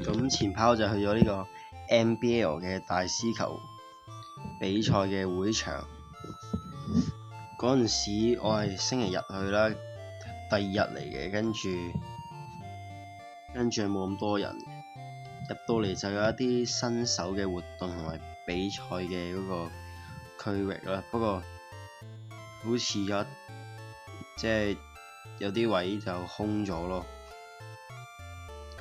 咁前排我就去咗呢個 NBL 嘅大師球比賽嘅會場。嗰陣時我係星期日去啦，第二日嚟嘅，跟住冇咁多人。入到嚟就有一啲新手嘅活動同埋比賽嘅嗰個區域啦，不過好似有啲位就空咗咯，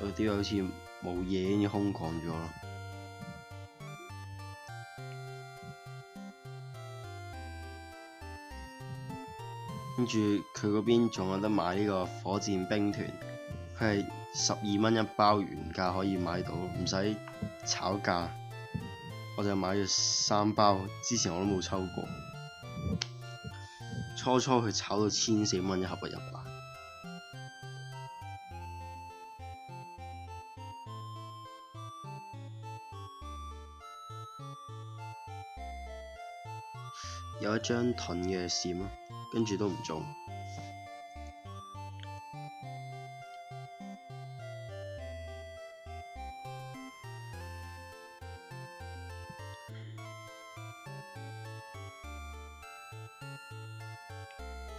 有啲好似冇嘢已經空曠咗咯。跟住佢嗰邊仲有得買呢個火箭兵團，佢係12蚊一包原價可以買到，唔使炒價。我就買咗3包，之前我都冇抽過。初佢炒到1400蚊一盒嘅入版。有一張盾嘅閃咯，跟住都唔中。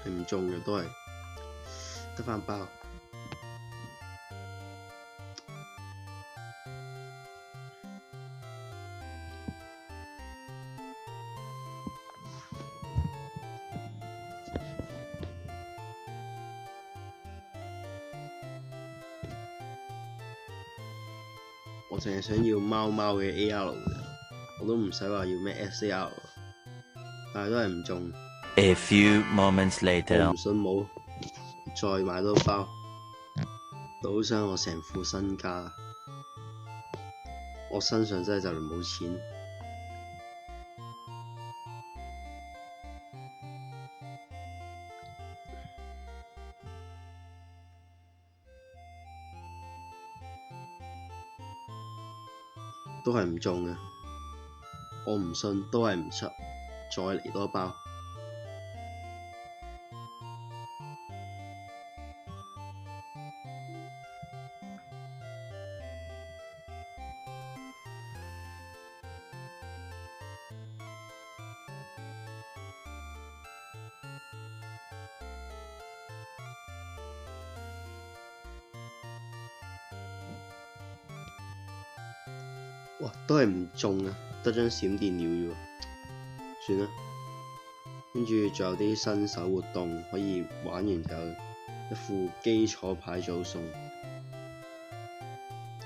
係唔中嘅，都係得返包。我淨係想要貓嘅 AR 嘅，我都唔使話要咩 SAR， 但係都係唔中。A few moments 我 later， 唔信冇，再買多包，賭上我成副身家。我身上真係就嚟冇錢。都係唔中嘅，我唔信都係唔出，再嚟多包。哇，都係唔中啊，得張閃電鳥啫喎，算啦。跟住仲有啲新手活動可以玩完就有一副基礎牌組送，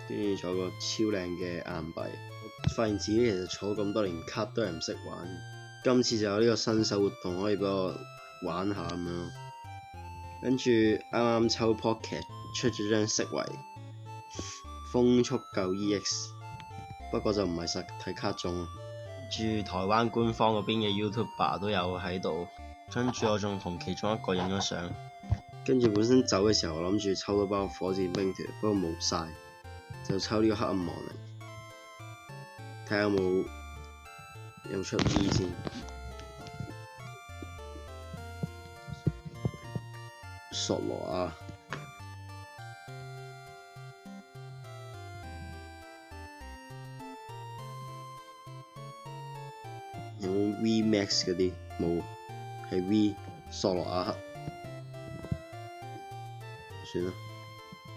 跟住仲有個超靚嘅硬幣。我發現自己其實儲咁多年卡都係唔識玩，今次就有呢個新手活動可以俾我玩下咁樣。跟住啱啱抽 Pocket 出咗張色違風速救 EX。不過就唔係實體卡中，住台灣官方嗰邊嘅 YouTuber 都有喺度，跟住我仲同其中一個影咗相，跟住本身走嘅時候我諗住抽多包火箭兵團，不過冇晒，就抽呢個黑暗亡靈，睇下有冇出 V 先。索羅亞。有冇 V Max 嗰啲？冇，係 V 索羅亞克。算啦，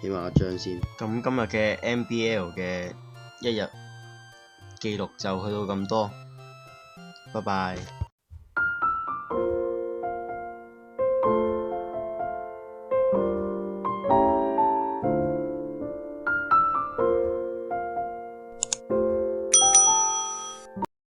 起碼一張先。咁今日嘅 NBL 嘅一日記錄就去到咁多，拜拜。